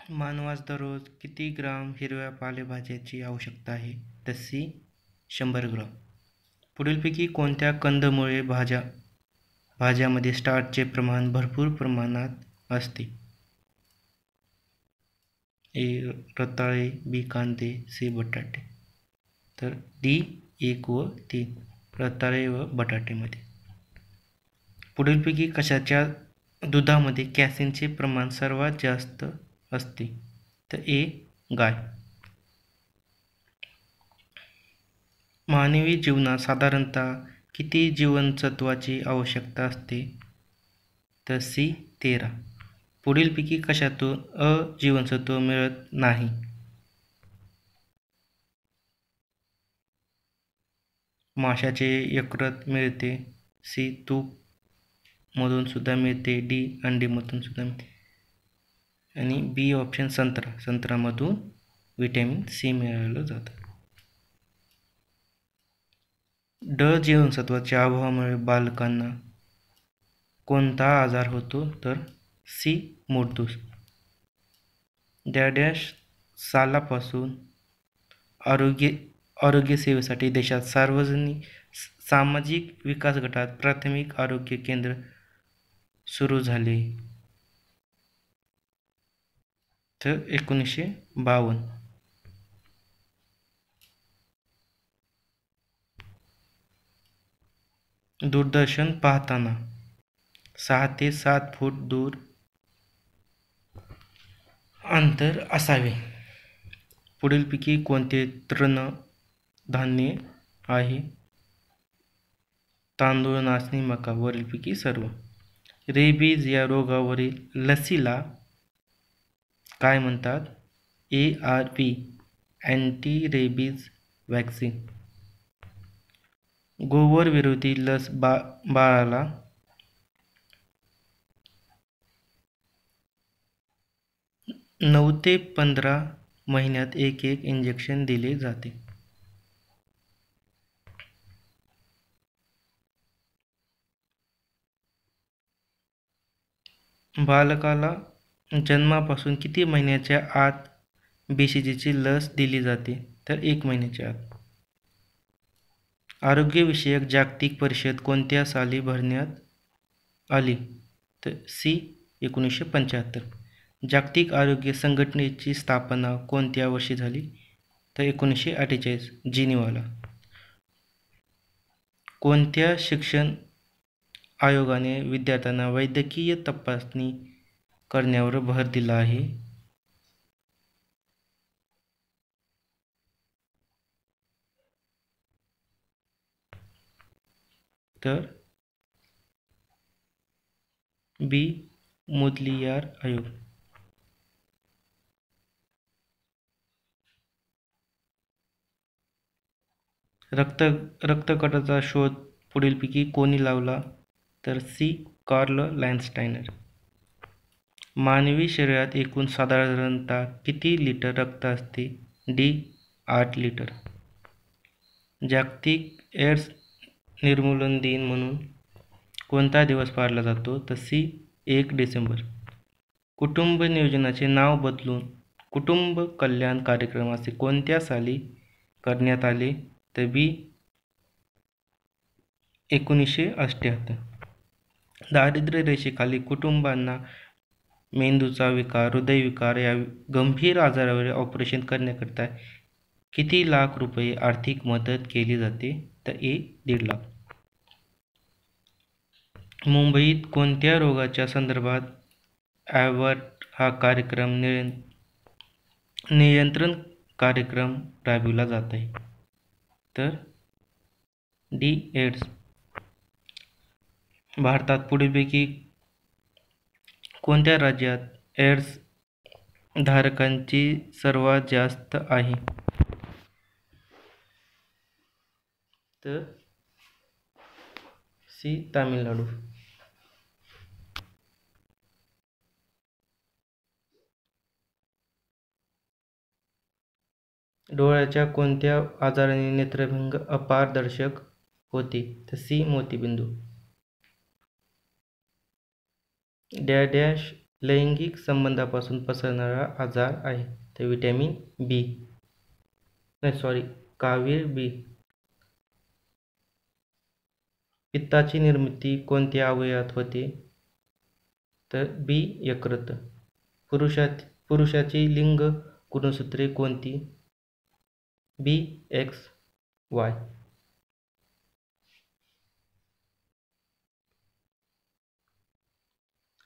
मानवास दररोज किती ग्राम हिरव्या पालेभाज्याची आवश्यकता आहे? तर सी 100 ग्राम. पुढीलपैकी कोणत्या कंदमुळे भाज्यामध्ये स्टार्चचे प्रमाण भरपूर प्रमाणात असते? ए रताळे, बी कांदे, सी बटाटे. तर डी 1 व 3 रताळे व बटाटेमध्ये. पुढीलपैकी कशाच्या दुधामध्ये कॅसिनचे प्रमाण सर्वात जास्त असते? तर ए गाय. मानवी जीवनात साधारणतः किती जीवनसत्वाची आवश्यकता असते? तर सी 13. पुढीलपैकी कशातून अ जीवनसत्व मिळत नाही? माशाचे यकृत मिळते, सी तूप मधून सुद्धा मिळते, डी अंडीमधून सुद्धा मिळते आणि बी ऑप्शन संत्रामधून व्हिटॅमिन सी मिळवलं जातं. ड जीवनसत्वाच्या अभावामुळे बालकांना कोणता आजार होतो? तर सी मूळदोष. डॅश सालापासून आरोग्य सेवेसाठी देशात सामाजिक विकास गटात प्राथमिक आरोग्य केंद्र सुरू झाले? तर 1952. दूरदर्शन पाहताना 6 ते 7 फूट दूर अंतर असावे. पुढीलपैकी कोणते तृणधान्य आहे? तांदूळ, नाचणी, मका. वरीलपैकी सर्व. रेबीज या रोगावरील लसीला काय म्हणतात? ARV anti rabies vaccine. गोवर विरोधी लस बाळाला 9 ते 15 महिन्यात एक इंजेक्शन दिले जाते. बालकाला जन्मापासून किती महिन्याच्या आत BCGची लस दिली जाते? तर 1 महिन्याच्या आत. आरोग्यविषयक जागतिक परिषद कोणत्या साली भरण्यात आली? तर सी 1975. जागतिक आरोग्य संघटनेची स्थापना कोणत्या वर्षी झाली? तर 1948 जिनिव्हाला. कोणत्या शिक्षण आयोगाने विद्यार्थ्यांना वैद्यकीय तपासणी करण्यावर भर दिला आहे? तर बी मुदलियार आयोग. रक्तगटाचा शोध पुढीलपैकी कोणी लावला? तर सी कार्ल लँडस्टायनर. मानवी शरीरात एकूण साधारणतः किती लिटर रक्त असते? D 8 litre. जागतिक एड्स निर्मूलन दिन म्हणून कोणता दिवस पाळला जातो? तर सी 1 डिसेंबर. कुटुंब नियोजनाचे नाव बदलून कुटुंब कल्याण कार्यक्रम असे कोणत्या साली करण्यात आले? तर बी 1978. दारिद्र्य रेषेखाली कुटुंबांना मेंदूचा विकार, हृदयविकार या गंभीर आजारावर ऑपरेशन करण्याकरिता किती लाख रुपये आर्थिक मदत केली जाते? तर ए 1.5 लाख. मुंबईत कोणत्या रोगाच्या संदर्भात ॲवर्ट हा कार्यक्रम नियंत्रण कार्यक्रम राबविला जात आहे? तर डी एड्स. भारतात पुढीलपैकी कोणत्या राज्यात एड्स धारकांची सर्वात जास्त आहे? तर सी तामिळनाडू. डोळ्याच्या कोणत्या आजाराने नेत्रभंग अपारदर्शक होते? तर सी मोतीबिंदू. डॅश लैंगिक संबंधापासून पसरणारा आजार आहे? तर विटॅमिन बी, नाही सॉरी, कावीळ बी. पित्ताची निर्मिती कोणत्या अवयवात होते? तर बी, यकृत. पुरुषाची लिंग गुणसूत्रे कोणती? बी, एक्स, वाय.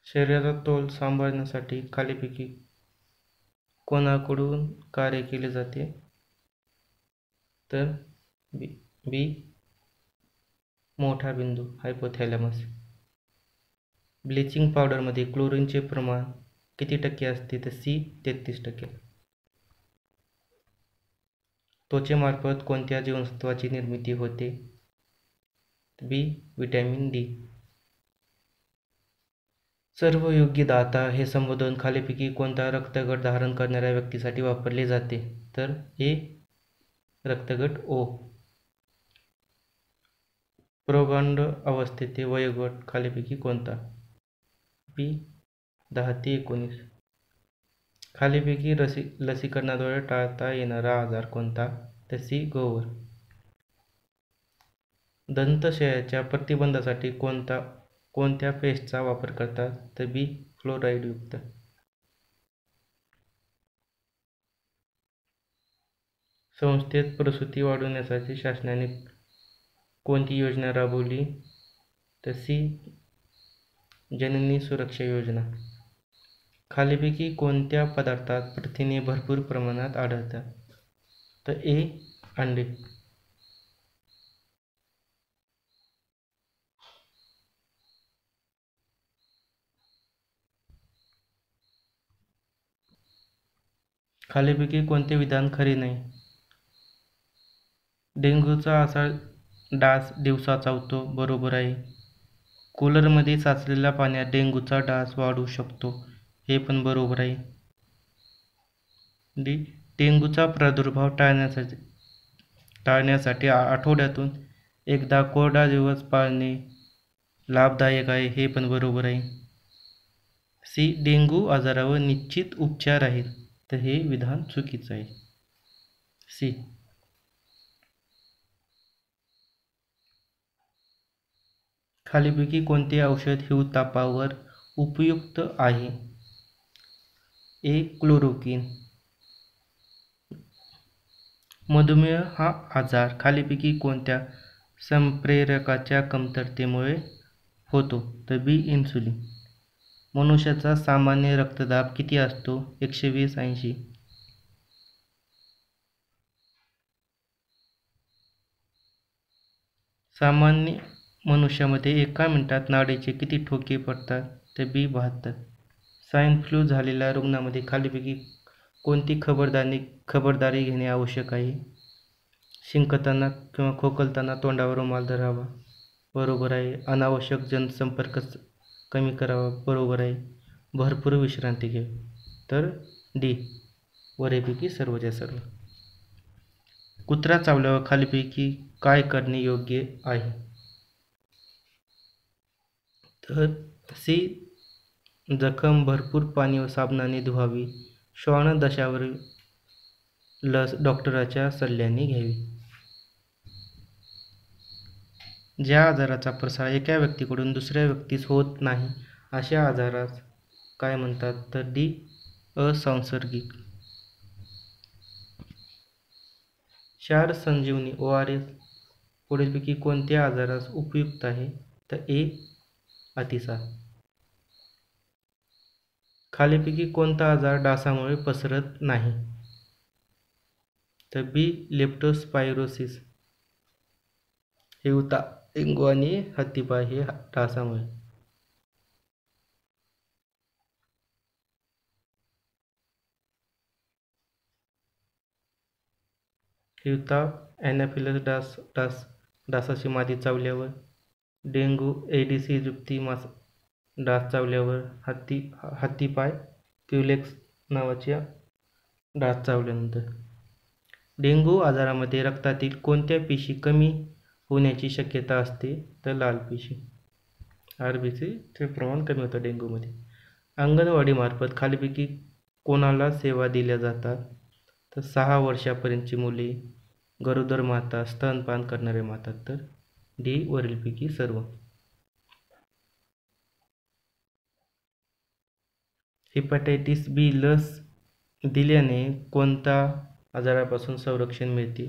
शरीराचा तोल सांभाळण्यासाठी खालीलपैकी कोणाकडून कार्य केले जाते? तर बी, बी, मोठा बिंदू हायपोथॅलॅमस. ब्लिचिंग पावडरमध्ये क्लोरीनचे प्रमाण किती टक्के असते? तर सी, 33%. त्वचेमार्फत कोणत्या जीवनसत्वाची निर्मिती होते? बी, विटॅमिन डी. सर्व योग्य दाता हे संबोधन खालीलपैकी कोणता रक्तगट धारण करणाऱ्या व्यक्तीसाठी वापरले जाते? तर ए, रक्तगट ओ. प्रौगंड अवस्थेतील वयोगट खालीलपैकी कोणता? बी, 10 ते 19. खालीलपैकी लसीकरणाद्वारे टाळता येणारा आजार कोणता? तर सी, गोवर. दंतक्षयाच्या प्रतिबंधासाठी कोणत्या पेस्टचा वापर करतात? तर बी, फ्लोराईडयुक्त. संस्थेत प्रसूती वाढवण्यासाठी शासनाने कोणती योजना राबवली? तर सी, जननी सुरक्षा योजना. खालीलपैकी कोणत्या पदार्थात प्रथिने भरपूर प्रमाणात आढळतात? तर ए, अंडे. खालीलपैकी कोणते विधान खरे नाही? डेंग्यूचा असा डास दिवसा चावतो, बरोबर आहे. कूलरमध्ये साचलेल्या पाण्यात डेंग्यूचा डास वाढू शकतो, हे पण बरोबर आहे. डी, डेंग्यूचा प्रादुर्भाव टाळण्यासाठी आठवड्यातून एकदा कोरडा दिवस पाळणे लाभदायक आहे, हे पण बरोबर आहे. सी, डेंग्यू आजारावर निश्चित उपचार आहेत, तर हे विधान चुकीचं आहे. सी. खालीलपैकी कोणते औषध हिवतापावर उपयुक्त आहे? ए, क्लोरोक्विन. मधुमेह हा आजार खालीलपैकी कोणत्या संप्रेरकाच्या कमतरतेमुळे होतो? तर बी, इन्सुलिन. मनुष्याचा सामान्य रक्तदाब किती असतो? 120/80. सामान्य मनुष्यामध्ये एका मिनिटात नाडीचे किती ठोके पडतात? तर बी, 72. स्वाईन फ्लू झालेल्या रुग्णामध्ये खालीलपैकी कोणती खबरदारी घेणे आवश्यक आहे? शिंकताना किंवा खोकताना तोंडावर रुमाल धरावा, बरोबर आहे. अनावश्यक जनसंपर्क कमी करावा, बरोबर आहे. भरपूर विश्रांती घ्यावी, तर डी, वरीपैकी सर्वच्या सर्व. कुत्रा चावल्यावर खालीलपैकी काय करणे योग्य आहे? तर सी, जखम भरपूर पाणी व साबणाने धुवावी. श्वान दंशावरील लस डॉक्टराच्या सल्ल्याने घ्यावी. ज्या आजाराचा प्रसार एका व्यक्तीकडून दुसऱ्या व्यक्तीस होत नाही, अशा आजारास काय म्हणतात? तर डी, असंसर्गिक. क्षार संजीवनी ORS पुढीलपैकी कोणत्या आजारास उपयुक्त आहे? तर ए, अतिसार. खालीलपैकी कोणता आजार डासामुळे पसरत नाही? तर बी, लेप्टोस्पायरोसिस. हिवता, डेंग्यू आणि हत्तीपाय हे डासामुळे. हिवताप, ॲनाफिलस डासाची मादी चावल्यावर. डेंग्यू एडिस इजिप्ती डास चावल्यावर. हत्तीपाय क्युलेक्स नावाच्या डास चावल्यानंतर. डेंग्यू आजारामध्ये रक्तातील कोणत्या पेशी कमी होण्याची शक्यता असते? तर लाल पेशी, RBCचे प्रमाण कमी होतं डेंग्यूमध्ये. अंगणवाडीमार्फत खालीलपैकी कोणाला सेवा दिल्या जातात? तर 6 वर्षापर्यंतची मुले, गरोदर माता, स्तनपान करणारे माता. तर डी वरीलपैकी सर्व. हेपॅटायटिस बी लस दिल्याने कोणत्या आजारापासून संरक्षण मिळते?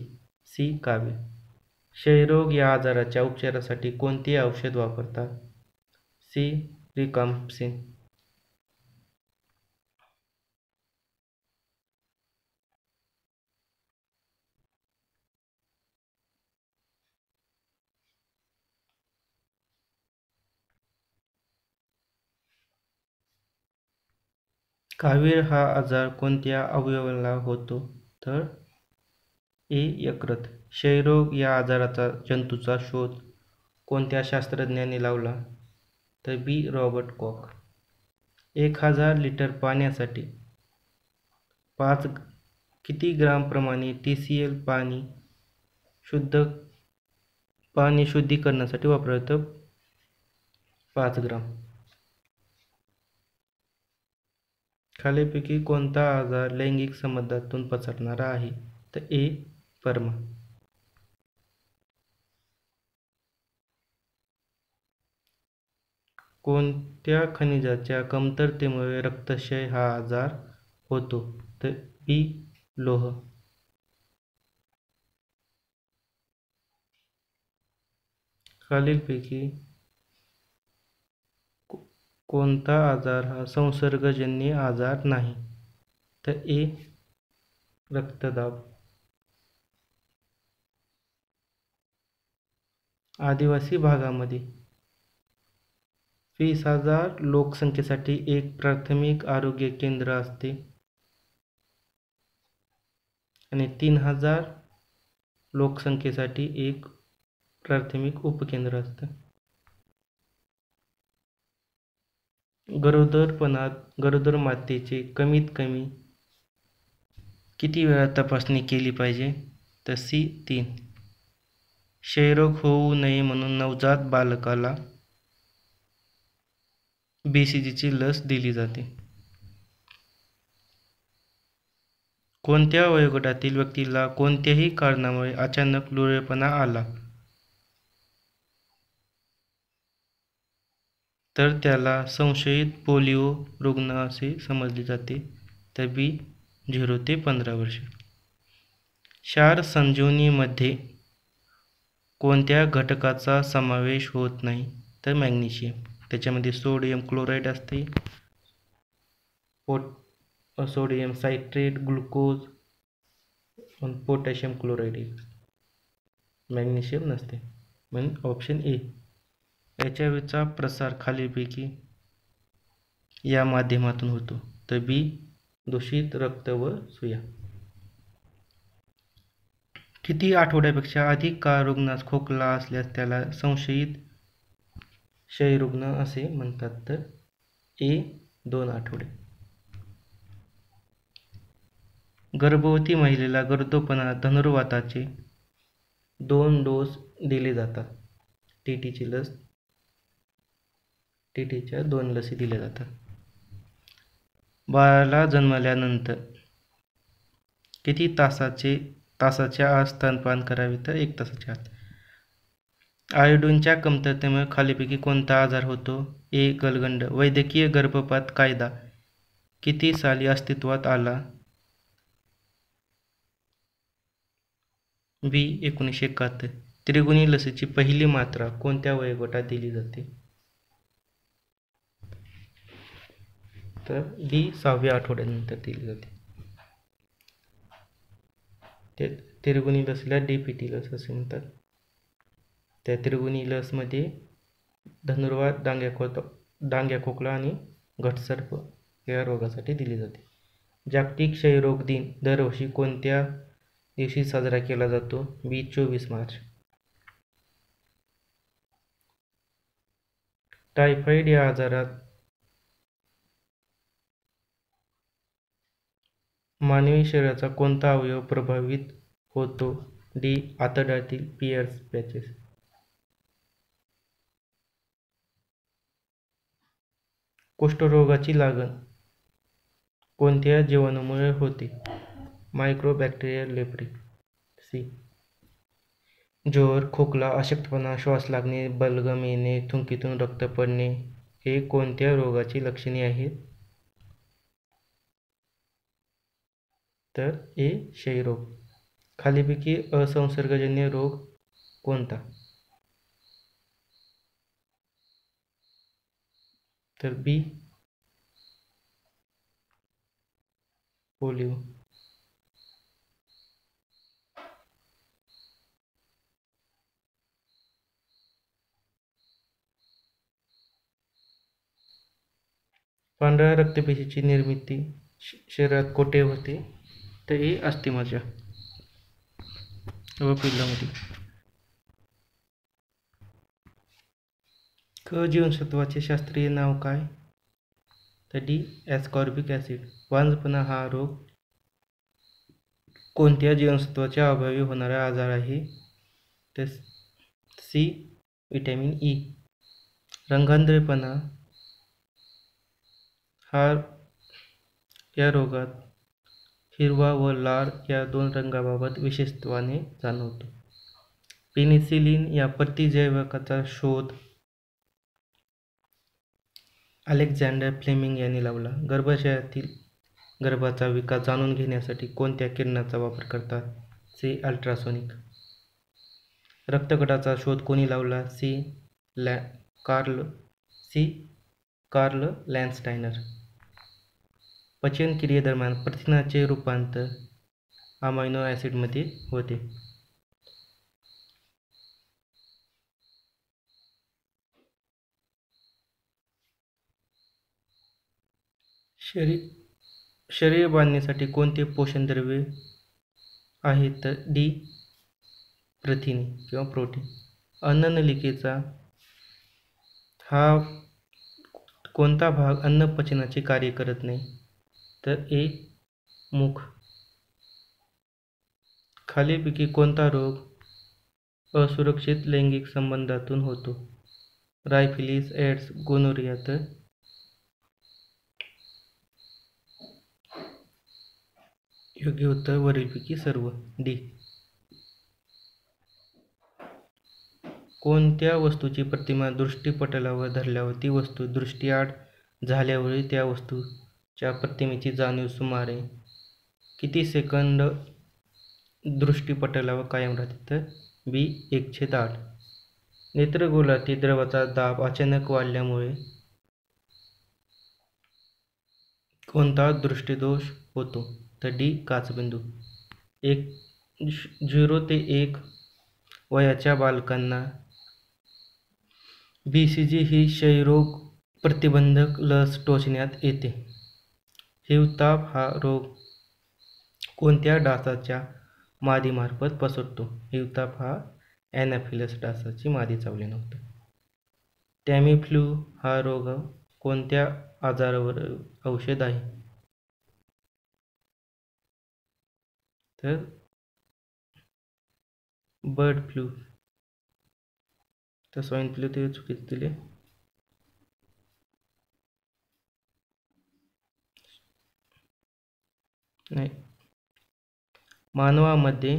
सी कावीळ. क्षयरोग या आजाराच्या उपचारासाठी कोणते औषध वापरतात? सी रिकाम्प्सिन. कावीळ हा आजार कोणत्या अवयवाला होतो? तर ए यकृत. क्षयरोग या आजाराचा जंतूचा शोध कोणत्या शास्त्रज्ञाने लावला? तर बी रॉबर्ट कॉक. 1000 लिटर पाण्यासाठी किती ग्राम प्रमाणे TCl पाणी शुद्धीकरणासाठी वापरलं जातं? 5 ग्राम. खालीलपैकी कोणता आजार लैंगिक संबंधातून पसरणारा आहे? तर ए परमा. कोणत्या खनिजाच्या कमतरतेमुळे रक्तक्षय हा आजार होतो? तर बी लोह. खालीलपैकी कोणता आजार हा संसर्गजन्य आजार नाही? तर ए रक्तदाब. आदिवासी भागामध्ये 20,000 लोकसंख्येसाठी एक प्राथमिक आरोग्य केंद्र असते आणि 3,000 लोकसंख्येसाठी एक प्राथमिक उपकेंद्र असतं. गरोदर मातेचे कमीत कमी किती वेळा तपासणी केली पाहिजे? तर सी 3. क्षयरोग होऊ नये म्हणून नवजात बालकाला BCGची लस दिली जाते. कोणत्या वयोगटातील व्यक्तीला कोणत्याही कारणामुळे अचानक लुळेपणा आला तर त्याला संशयित पोलिओ रुग्ण असे समजले जाते? तर बी 0 ते 15 वर्ष. क्षार संजीवनीमध्ये कोणत्या घटकाचा समावेश होत नाही? तर मॅग्नेशियम. त्याच्यामध्ये सोडियम क्लोराईड असते, sodium citrate, glucose, potassium chloride. Magnesium नसते. म्हणून ऑप्शन ए. HIVचा प्रसार खालीलपैकी या माध्यमातून होतो? तर बी दूषित रक्त व सुया. किती आठवड्यापेक्षा अधिक काळ रुग्णास खोकला असल्यास त्याला संशयित क्षयरुग्ण असे म्हणतात? तर ए 2 आठवडे. गर्भवती महिलेला गरोदरपणात धनुर्वाताचे 2 डोस दिले जातात. TTच्या 2 लसी दिल्या जातात. बाळाला जन्मल्यानंतर किती तासाच्या आत स्तनपान करावे? तर 1 तासाच्या आत. आयोडीनच्या कमतरतेमुळे खालीलपैकी कोणता आजार होतो? ए गलगंड. वैद्यकीय गर्भपात कायदा किती साली अस्तित्वात आला? बी 1971. त्रिगुणी लसीची पहिली मात्रा कोणत्या वयोगटात दिली जाते? तर डी 6व्या आठवड्यानंतर दिली जाते. त्रिगुणी लसीला DPT लस असे म्हणतात. त्या त्रिगुणी लसमध्ये धनुर्वात, डांग्या खोकला आणि घटसर्प या रोगासाठी दिली जाते. जागतिक क्षयरोग दिन दरवर्षी कोणत्या दिवशी साजरा केला जातो? बी 24 मार्च. टायफॉइड या आजारात मानवी शरीराचा कोणता अवयव प्रभावित होतो? डी आतड्यातील पियर्स पॅचेस. कुष्ठरोगाची लागण कोणत्या जीवाणूमुळे होते? Mycobacterial leprosy. जोर, खोकला, अशक्तपणा, श्वास लागणे, बलगम येणे, थुंकीतून रक्त पडणे हे कोणत्या रोगाची लक्षणे आहेत? तर ए क्षयरोग. खालीपैकी असंसर्गजन्य रोग कोणता? तर बी पोलिओ. पांढऱ्या रक्तपेशीची निर्मिती शरीरात कोठे होते? तर हे अस्थिमज्जा व पिल्लामध्ये. क जीवनसत्वाचे शास्त्रीय नाव काय? तर डी ॲस्कॉर्बिक ॲसिड. वांझपणा हा रोग कोणत्या जीवनसत्वाच्या अभावी होणारा आजार आहे? तर सी व्हिटॅमिन ई. रंगांधळेपणा हा या रोगात हिरवा व लाल या दोन रंगाबाबत विशेषत्वाने जाणवतो. पेनिसिलिन या प्रतिजैवकाचा शोध अलेक्झांडर फ्लेमिंग यांनी लावला. गर्भाशयातील गर्भाचा विकास जाणून घेण्यासाठी कोणत्या किरणाचा वापर करतात? C ultrasonic. रक्तगटाचा शोध कोणी लावला? Carl Landsteiner. पचनक्रियेदरम्यान प्रथिनाचे रूपांतर अमायनो ॲसिडमध्ये होते. शरीर बांधण्यासाठी कोणते पोषण द्रव्ये आहेत? तर डी प्रथिने किंवा प्रोटीन. अन्ननलिकेचा हा कोणता भाग अन्नपचनाचे कार्य करत नाही? तर ए मुख. खालीलपैकी कोणता रोग असुरक्षित लैंगिक संबंधातून होतो? रायफिलीस, एड्स, गोनोरिया. तर योग्य उत्तर वरीलपैकी सर्व, डी. कोणत्या वस्तूची प्रतिमा दृष्टीपटलावर धरल्यावर ती वस्तू दृष्टीआड झाल्यावरही त्या वस्तूच्या प्रतिमेची जाणीव सुमारे किती सेकंद दृष्टीपटलावर कायम राहते? तर बी 1/8. नेत्रगोलातील द्रवाचा दाब अचानक वाढल्यामुळे कोणता दृष्टिदोष होतो? तर डी काचबिंदू. 0 ते 1 वयाच्या बालकांना BCG ही क्षयरोग प्रतिबंधक लस टोचण्यात येते. हिवताप हा रोग कोणत्या डासाच्या मादीमार्फत पसरतो? हिवताप हा ॲनाफिलस डासाची मादी चावल्याने होतो. टॅमीफ्लू हा रोग कोणत्या आजारावर औषध आहे? तर बर्ड फ्लू. तर स्वाईन फ्लू ते चुकीचे दिले. नाही. मानवामध्ये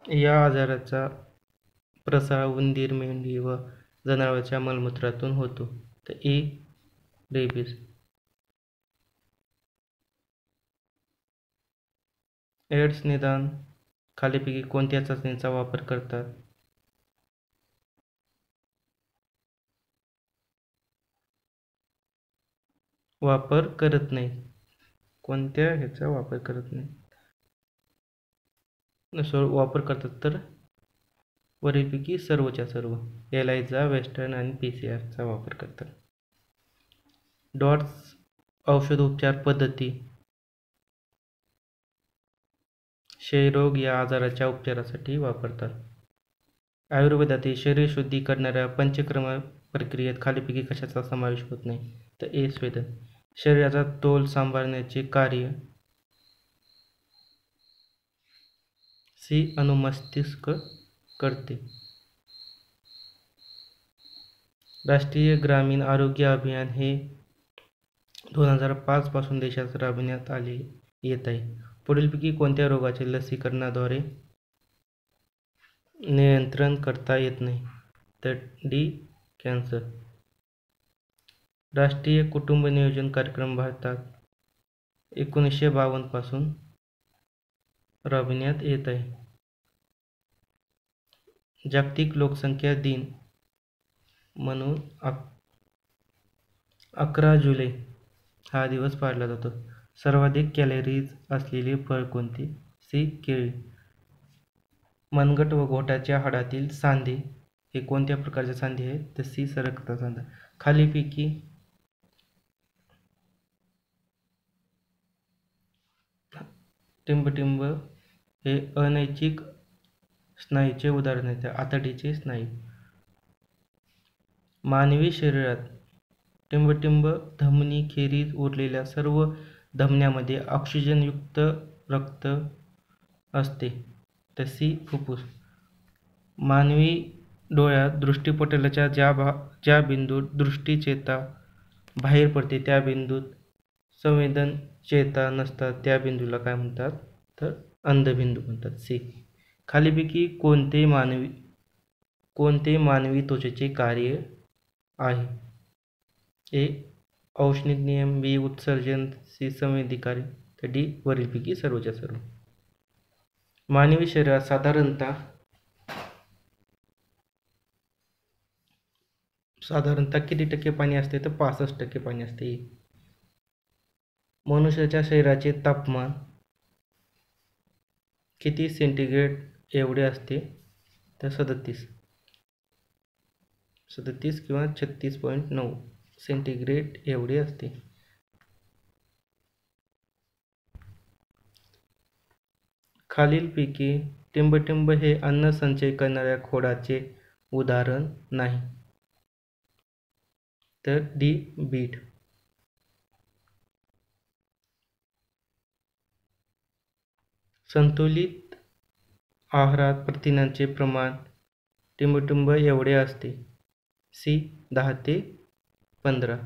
या आजाराचा प्रसार उंदीर, मेंढी व जनावरांच्या मलमूत्रातून होतो. तर ए रेबीज. एड्स निदान खालीपैकी कोणत्या चाचणीचा वापर करतात? वापर करत नाही. कोणत्या ह्याचा वापर करत नाही? वापर करतात तर वरीलपैकी सर्वच्या सर्व. एलायझा, वेस्टर्न आणि PCR चा वापर करतात. डॉट्स औषधोपचार पद्धती क्षयरोग या आजाराच्या उपचारासाठी वापरतात. आयुर्वेदातील शरीर शुद्धी करणाऱ्या पंचकर्म प्रक्रियेत खालीपैकी कशाचा समावेश होत नाही? तर ए स्वेदन. शरीराचा तोल सांभाळण्याचे कार्य सी अनुमस्तिष्क करते. राष्ट्रीय ग्रामीण आरोग्य अभियान हे 2005 पासून देशात राबविण्यात आले येत आहे. पुढीलपैकी कोणत्या रोगाचे लसीकरणाद्वारे नियंत्रण करता येत नाही? तर डी. कॅन्सर. राष्ट्रीय कुटुंब नियोजन कार्यक्रम भारतात 1952 पासून राबविण्यात येत आहे. जागतिक लोकसंख्या दिन म्हणून 11 जुलै हा दिवस पाळला जातो. सर्वाधिक कॅलरीज असलेले फळ कोणते? सी. केळी. मनगट व घोटाच्या हाडातील सांधे हे कोणत्या प्रकारचे सांधे आहेत? तर सी. सरकता सांधा. खालीलपैकी टिंबटिंब हे अनैच्छिक स्नायूचे उदाहरण आहे. आतडीचे स्नायू. मानवी शरीरात टिंबटिंब धमनीखेरीज उरलेल्या सर्व धमन्यांमध्ये ऑक्सिजनयुक्त रक्त असते. तर सी. फुफ्फुस. मानवी डोळ्यात दृष्टिपटलाच्या ज्या बिंदूत दृष्टिचेता बाहेर पडते त्या बिंदूत संवेदन चेता नसतात त्या बिंदूला काय म्हणतात? तर अंधबिंदू म्हणतात. सी. खालीपैकी कोणते मानवी त्वचेचे कार्य आहे? ए. औष्णिक नियम. बी. उत्सर्जन. सी. संवेदी कार्य. तर डी. वरीलपैकी सर्वच्या सर्व. मानवी शरीरात साधारणतः किती टक्के पाणी असते? तर 65% पाणी असते. मनुष्याच्या शरीराचे तापमान किती सेंटीग्रेड एवढे असते? तर 37 किंवा 36.9 सेंटीग्रेड एवढे असते. खालीलपैकी टिंबटिंब हे अन्न संचय करणाऱ्या खोडाचे उदाहरण नाही. तर डी. बीट. संतुलित आहारात प्रथिनांचे प्रमाण टिंबटिंब एवढे असते. सी. 10 ते 15.